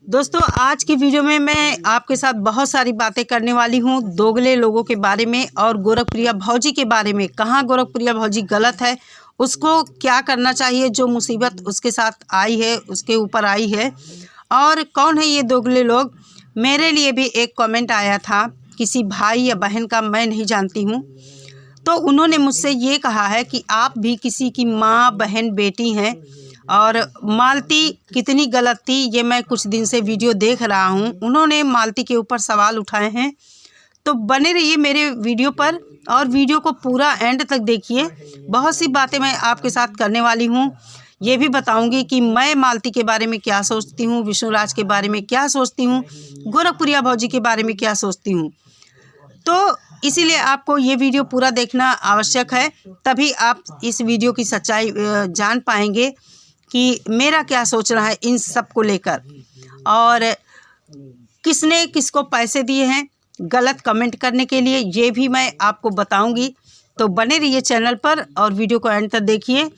दोस्तों, आज की वीडियो में मैं आपके साथ बहुत सारी बातें करने वाली हूँ दोगले लोगों के बारे में और गोरखप्रिया भौजी के बारे में। कहाँ गोरखप्रिया भौजी गलत है, उसको क्या करना चाहिए, जो मुसीबत उसके साथ आई है, उसके ऊपर आई है, और कौन है ये दोगले लोग। मेरे लिए भी एक कमेंट आया था किसी भाई या बहन का, मैं नहीं जानती हूँ, तो उन्होंने मुझसे ये कहा है कि आप भी किसी की माँ, बहन, बेटी हैं। और मालती कितनी गलत थी, ये मैं कुछ दिन से वीडियो देख रहा हूँ। उन्होंने मालती के ऊपर सवाल उठाए हैं, तो बने रहिए मेरे वीडियो पर और वीडियो को पूरा एंड तक देखिए। बहुत सी बातें मैं आपके साथ करने वाली हूँ। ये भी बताऊंगी कि मैं मालती के बारे में क्या सोचती हूँ, विष्णुराज के बारे में क्या सोचती हूँ, गोरखप्रिया भौजी के बारे में क्या सोचती हूँ। तो इसीलिए आपको ये वीडियो पूरा देखना आवश्यक है, तभी आप इस वीडियो की सच्चाई जान पाएंगे कि मेरा क्या सोचना है इन सब को लेकर, और किसने किसको पैसे दिए हैं गलत कमेंट करने के लिए, ये भी मैं आपको बताऊंगी। तो बने रहिए चैनल पर और वीडियो को एंड तक देखिए।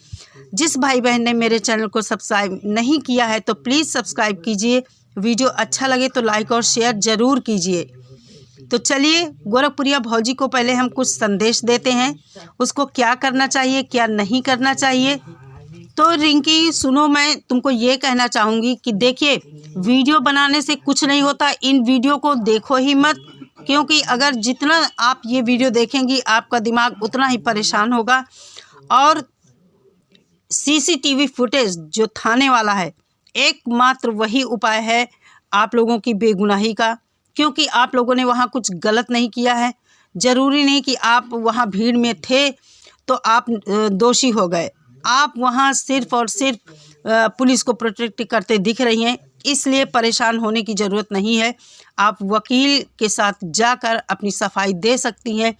जिस भाई बहन ने मेरे चैनल को सब्सक्राइब नहीं किया है तो प्लीज़ सब्सक्राइब कीजिए। वीडियो अच्छा लगे तो लाइक और शेयर ज़रूर कीजिए। तो चलिए, गोरखप्रिया भौजी को पहले हम कुछ संदेश देते हैं, उसको क्या करना चाहिए, क्या नहीं करना चाहिए। तो रिंकी सुनो, मैं तुमको ये कहना चाहूँगी कि देखिए, वीडियो बनाने से कुछ नहीं होता, इन वीडियो को देखो ही मत, क्योंकि अगर जितना आप ये वीडियो देखेंगी आपका दिमाग उतना ही परेशान होगा। और सीसीटीवी फुटेज जो थाने वाला है, एकमात्र वही उपाय है आप लोगों की बेगुनाही का, क्योंकि आप लोगों ने वहाँ कुछ गलत नहीं किया है। ज़रूरी नहीं कि आप वहाँ भीड़ में थे तो आप दोषी हो गए। आप वहाँ सिर्फ़ और सिर्फ पुलिस को प्रोटेक्ट करते दिख रही हैं, इसलिए परेशान होने की ज़रूरत नहीं है। आप वकील के साथ जाकर अपनी सफाई दे सकती हैं,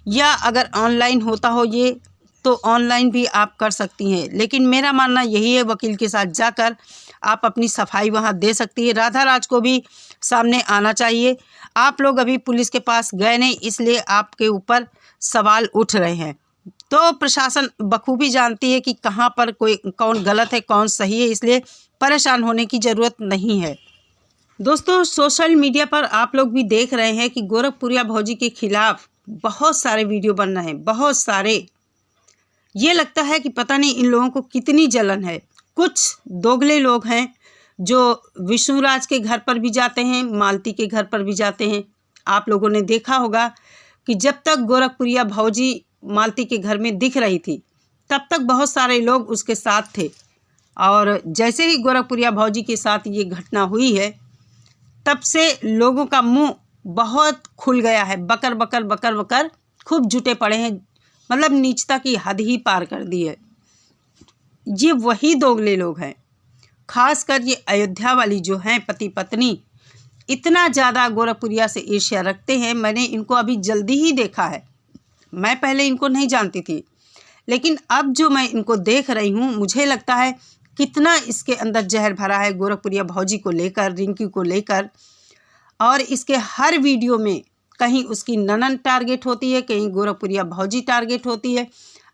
या अगर ऑनलाइन होता हो ये तो ऑनलाइन भी आप कर सकती हैं। लेकिन मेरा मानना यही है, वकील के साथ जाकर आप अपनी सफाई वहाँ दे सकती है। राधा राज को भी सामने आना चाहिए। आप लोग अभी पुलिस के पास गए नहीं, इसलिए आपके ऊपर सवाल उठ रहे हैं। तो प्रशासन बखूबी जानती है कि कहाँ पर कोई कौन गलत है कौन सही है, इसलिए परेशान होने की ज़रूरत नहीं है। दोस्तों, सोशल मीडिया पर आप लोग भी देख रहे हैं कि गोरखप्रिया भौजी के खिलाफ बहुत सारे वीडियो बन रहे हैं, बहुत सारे। ये लगता है कि पता नहीं इन लोगों को कितनी जलन है। कुछ दोगले लोग हैं जो विष्णुराज के घर पर भी जाते हैं, मालती के घर पर भी जाते हैं। आप लोगों ने देखा होगा कि जब तक गोरखप्रिया भौजी मालती के घर में दिख रही थी तब तक बहुत सारे लोग उसके साथ थे, और जैसे ही गोरखप्रिया भौजी के साथ ये घटना हुई है तब से लोगों का मुंह बहुत खुल गया है। बकर बकर बकर बकर खूब जुटे पड़े हैं, मतलब नीचता की हद ही पार कर दी है। ये वही दोगले लोग हैं, खासकर ये अयोध्या वाली जो हैं पति पत्नी, इतना ज़्यादा गोरखप्रिया से ईर्ष्या रखते हैं। मैंने इनको अभी जल्दी ही देखा है, मैं पहले इनको नहीं जानती थी, लेकिन अब जो मैं इनको देख रही हूँ मुझे लगता है कितना इसके अंदर जहर भरा है गोरखप्रिया भौजी को लेकर, रिंकी को लेकर। और इसके हर वीडियो में कहीं उसकी ननद टारगेट होती है, कहीं गोरखप्रिया भौजी टारगेट होती है।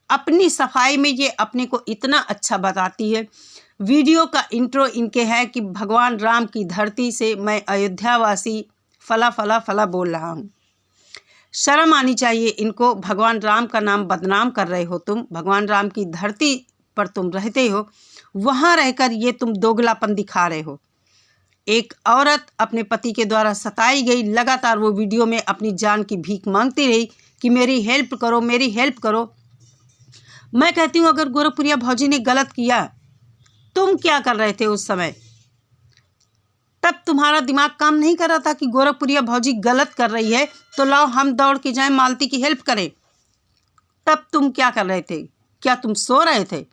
अपनी सफाई में ये अपने को इतना अच्छा बताती है। वीडियो का इंट्रो इनके है कि भगवान राम की धरती से मैं अयोध्यावासी फला फला फला बोल रहा हूँ। शर्म आनी चाहिए इनको, भगवान राम का नाम बदनाम कर रहे हो तुम। भगवान राम की धरती पर तुम रहते हो, वहाँ रहकर ये तुम दोगलापन दिखा रहे हो। एक औरत अपने पति के द्वारा सताई गई, लगातार वो वीडियो में अपनी जान की भीख मांगती रही कि मेरी हेल्प करो, मेरी हेल्प करो। मैं कहती हूँ अगर गोरखप्रिया भौजी ने गलत किया, तुम क्या कर रहे थे उस समय? तब तुम्हारा दिमाग काम नहीं कर रहा था कि गोरखप्रिया भौजी गलत कर रही है तो लाओ हम दौड़ के जाएं मालती की हेल्प करें। तब तुम क्या कर रहे थे? क्या तुम सो रहे थे?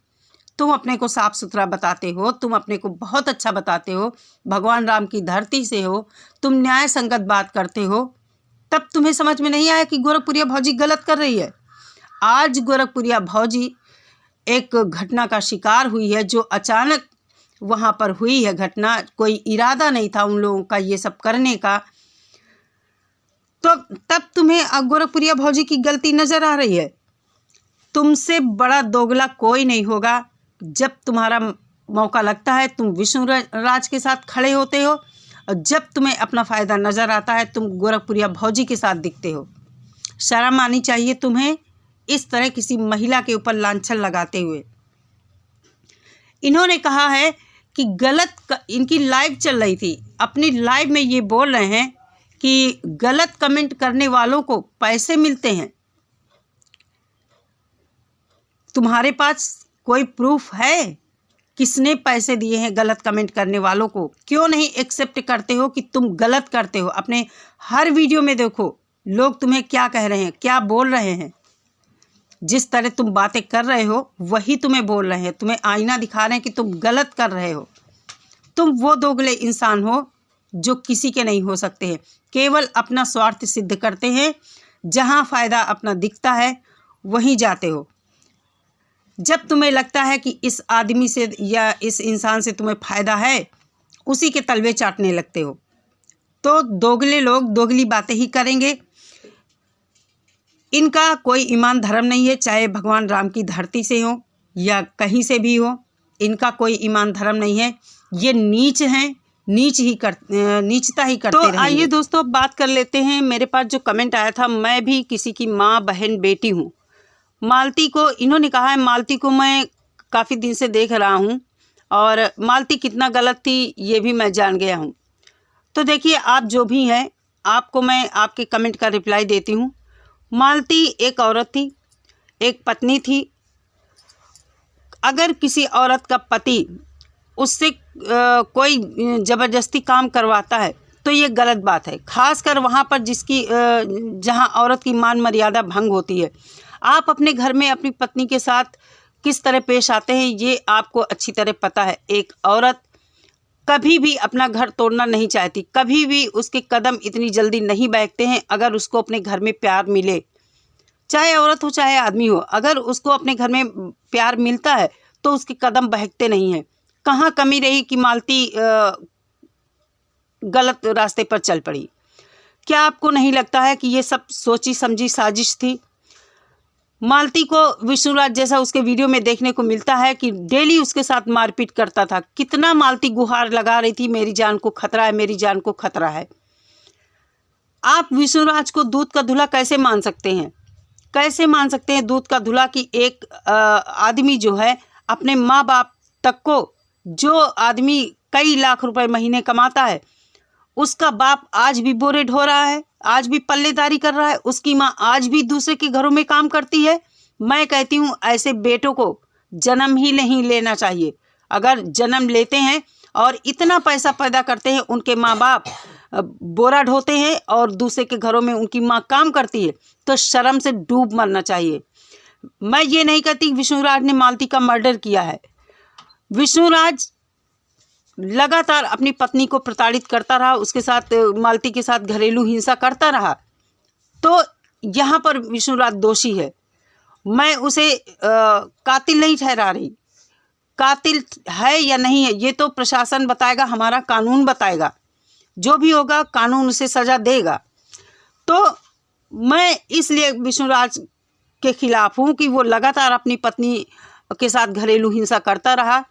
तुम अपने को साफ सुथरा बताते हो, तुम अपने को बहुत अच्छा बताते हो, भगवान राम की धरती से हो, तुम न्याय संगत बात करते हो, तब तुम्हें समझ में नहीं आया कि गोरखप्रिया भौजी गलत कर रही है। आज गोरखप्रिया भौजी एक घटना का शिकार हुई है, जो अचानक वहाँ पर हुई है घटना, कोई इरादा नहीं था उन लोगों का ये सब करने का। तो तब तुम्हें गोरखप्रिया भौजी की गलती नज़र आ रही है। तुमसे बड़ा दोगला कोई नहीं होगा। जब तुम्हारा मौका लगता है तुम विष्णु राज के साथ खड़े होते हो, और जब तुम्हें अपना फ़ायदा नज़र आता है तुम गोरखपुरिया भौजी के साथ दिखते हो। शर्म आनी चाहिए तुम्हें इस तरह किसी महिला के ऊपर लांछन लगाते हुए। इन्होंने कहा है कि इनकी लाइव चल रही थी, अपनी लाइव में ये बोल रहे हैं कि गलत कमेंट करने वालों को पैसे मिलते हैं। तुम्हारे पास कोई प्रूफ है किसने पैसे दिए हैं गलत कमेंट करने वालों को? क्यों नहीं एक्सेप्ट करते हो कि तुम गलत करते हो? अपने हर वीडियो में देखो लोग तुम्हें क्या कह रहे हैं, क्या बोल रहे हैं। जिस तरह तुम बातें कर रहे हो वही तुम्हें बोल रहे हैं, तुम्हें आईना दिखा रहे हैं कि तुम गलत कर रहे हो। तुम वो दोगले इंसान हो जो किसी के नहीं हो सकते हैं, केवल अपना स्वार्थ सिद्ध करते हैं। जहाँ फ़ायदा अपना दिखता है वहीं जाते हो। जब तुम्हें लगता है कि इस आदमी से या इस इंसान से तुम्हें फ़ायदा है, उसी के तलवे चाटने लगते हो। तो दोगले लोग दोगली बातें ही करेंगे। इनका कोई ईमान धर्म नहीं है, चाहे भगवान राम की धरती से हो या कहीं से भी हो, इनका कोई ईमान धर्म नहीं है। ये नीच हैं, नीचता ही करते रहेंगे। तो आइए दोस्तों बात कर लेते हैं। मेरे पास जो कमेंट आया था, मैं भी किसी की माँ बहन बेटी हूँ। मालती को इन्होंने कहा है, मालती को मैं काफ़ी दिन से देख रहा हूँ और मालती कितना गलत थी ये भी मैं जान गया हूँ। तो देखिए, आप जो भी हैं, आपको मैं आपके कमेंट का रिप्लाई देती हूँ। मालती एक औरत थी, एक पत्नी थी। अगर किसी औरत का पति उससे कोई ज़बरदस्ती काम करवाता है तो ये गलत बात है, खासकर वहाँ पर जहाँ औरत की मान मर्यादा भंग होती है। आप अपने घर में अपनी पत्नी के साथ किस तरह पेश आते हैं ये आपको अच्छी तरह पता है। एक औरत कभी भी अपना घर तोड़ना नहीं चाहती, कभी भी उसके कदम इतनी जल्दी नहीं बहकते हैं। अगर उसको अपने घर में प्यार मिले, चाहे औरत हो चाहे आदमी हो, अगर उसको अपने घर में प्यार मिलता है तो उसके कदम बहकते नहीं हैं। कहाँ कमी रही कि मालती गलत रास्ते पर चल पड़ी? क्या आपको नहीं लगता है कि ये सब सोची समझी साजिश थी? मालती को विष्णुराज जैसा उसके वीडियो में देखने को मिलता है कि डेली उसके साथ मारपीट करता था। कितना मालती गुहार लगा रही थी, मेरी जान को खतरा है, मेरी जान को खतरा है। आप विष्णुराज को दूध का धुला कैसे मान सकते हैं? कैसे मान सकते हैं दूध का धुला कि एक आदमी जो है अपने माँ बाप तक को, जो आदमी कई लाख रुपए महीने कमाता है, उसका बाप आज भी बोरे ढो रहा है, आज भी पल्लेदारी कर रहा है, उसकी माँ आज भी दूसरे के घरों में काम करती है। मैं कहती हूँ ऐसे बेटों को जन्म ही नहीं लेना चाहिए। अगर जन्म लेते हैं और इतना पैसा पैदा करते हैं, उनके माँ बाप बोरा ढोते हैं और दूसरे के घरों में उनकी माँ काम करती है, तो शर्म से डूब मरना चाहिए। मैं ये नहीं कहती विष्णुराज ने मालती का मर्डर किया है। विष्णुराज लगातार अपनी पत्नी को प्रताड़ित करता रहा, उसके साथ मालती के साथ घरेलू हिंसा करता रहा, तो यहाँ पर विष्णुराज दोषी है। मैं उसे कातिल नहीं ठहरा रही। कातिल है या नहीं है ये तो प्रशासन बताएगा, हमारा कानून बताएगा। जो भी होगा कानून उसे सज़ा देगा। तो मैं इसलिए विष्णुराज के खिलाफ हूँ कि वो लगातार अपनी पत्नी के साथ घरेलू हिंसा करता रहा।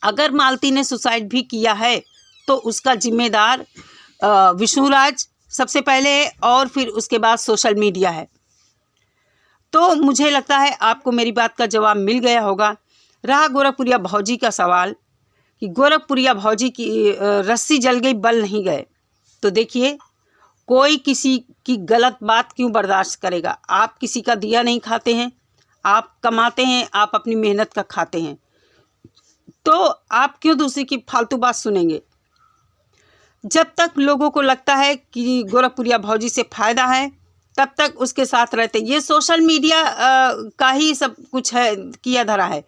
अगर मालती ने सुसाइड भी किया है तो उसका जिम्मेदार विष्णुराज सबसे पहले है और फिर उसके बाद सोशल मीडिया है। तो मुझे लगता है आपको मेरी बात का जवाब मिल गया होगा। रहा गोरखपुरिया भौजी का सवाल कि गोरखपुरिया भौजी की रस्सी जल गई बल नहीं गए, तो देखिए कोई किसी की गलत बात क्यों बर्दाश्त करेगा? आप किसी का दिया नहीं खाते हैं, आप कमाते हैं, आप अपनी मेहनत का खाते हैं, तो आप क्यों दूसरी की फालतू बात सुनेंगे? जब तक लोगों को लगता है कि गोरखपुरिया भौजी से फ़ायदा है तब तक उसके साथ रहते। ये सोशल मीडिया का ही सब कुछ है, किया धरा है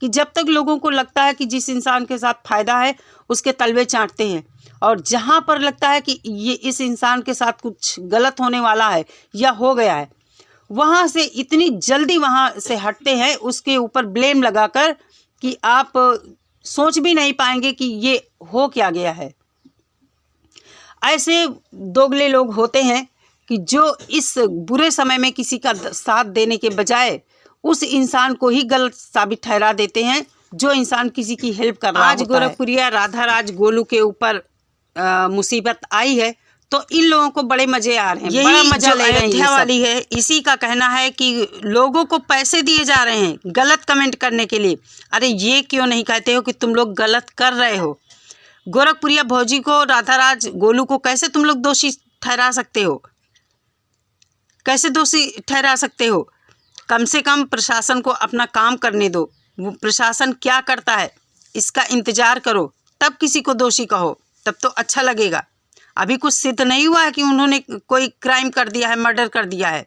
कि जब तक लोगों को लगता है कि जिस इंसान के साथ फ़ायदा है उसके तलवे चाटते हैं, और जहाँ पर लगता है कि ये इस इंसान के साथ कुछ गलत होने वाला है या हो गया है, वहाँ से इतनी जल्दी वहाँ से हटते हैं, उसके ऊपर ब्लेम लगाकर कि आप सोच भी नहीं पाएंगे कि ये हो क्या गया है। ऐसे दोगले लोग होते हैं कि जो इस बुरे समय में किसी का साथ देने के बजाय उस इंसान को ही गलत साबित ठहरा देते हैं जो इंसान किसी की हेल्प कर रहा है। आज गोरखपुरिया राधा राज गोलू के ऊपर मुसीबत आई है तो इन लोगों को बड़े मजे आ रहे हैं, बड़ा मजा ले रहे हैं। अयोध्या वाली है, इसी का कहना है कि लोगों को पैसे दिए जा रहे हैं गलत कमेंट करने के लिए। अरे ये क्यों नहीं कहते हो कि तुम लोग गलत कर रहे हो? गोरखपुरिया भौजी को, राधा राज गोलू को कैसे तुम लोग दोषी ठहरा सकते हो? कैसे दोषी ठहरा सकते हो? कम से कम प्रशासन को अपना काम करने दो। वो प्रशासन क्या करता है इसका इंतजार करो, तब किसी को दोषी कहो, तब तो अच्छा लगेगा। अभी कुछ सिद्ध नहीं हुआ है कि उन्होंने कोई क्राइम कर दिया है, मर्डर कर दिया है।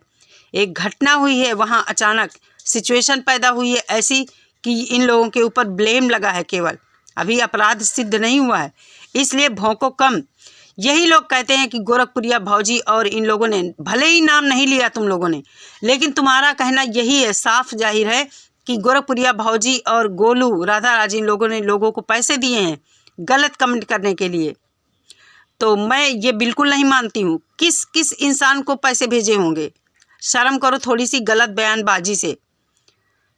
एक घटना हुई है, वहाँ अचानक सिचुएशन पैदा हुई है ऐसी कि इन लोगों के ऊपर ब्लेम लगा है केवल। अभी अपराध सिद्ध नहीं हुआ है, इसलिए भौंको कम। यही लोग कहते हैं कि गोरखपुरिया भौजी और इन लोगों ने, भले ही नाम नहीं लिया तुम लोगों ने, लेकिन तुम्हारा कहना यही है, साफ जाहिर है कि गोरखपुरिया भौजी और गोलू, राधा राज, इन लोगों ने लोगों को पैसे दिए हैं गलत कमेंट करने के लिए। तो मैं ये बिल्कुल नहीं मानती हूँ। किस किस इंसान को पैसे भेजे होंगे? शर्म करो थोड़ी सी गलत बयानबाजी से।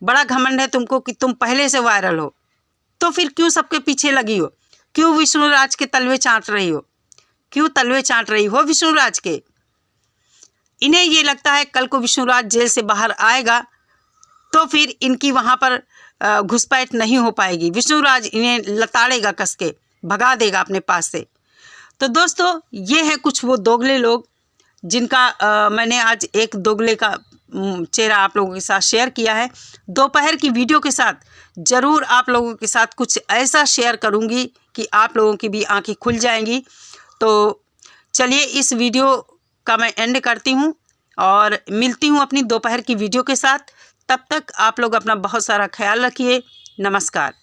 बड़ा घमंड है तुमको कि तुम पहले से वायरल हो, तो फिर क्यों सबके पीछे लगी हो? क्यों विष्णुराज के तलवे चाट रही हो? क्यों तलवे चाट रही हो विष्णुराज के? इन्हें ये लगता है कल को विष्णुराज जेल से बाहर आएगा तो फिर इनकी वहाँ पर घुसपैठ नहीं हो पाएगी। विष्णुराज इन्हें लताड़ेगा, कस के भगा देगा अपने पास से। तो दोस्तों ये है कुछ वो दोगले लोग जिनका मैंने आज एक दोगले का चेहरा आप लोगों के साथ शेयर किया है। दोपहर की वीडियो के साथ ज़रूर आप लोगों के साथ कुछ ऐसा शेयर करूंगी कि आप लोगों की भी आंखें खुल जाएंगी। तो चलिए इस वीडियो का मैं एंड करती हूं और मिलती हूं अपनी दोपहर की वीडियो के साथ। तब तक आप लोग अपना बहुत सारा ख्याल रखिए। नमस्कार।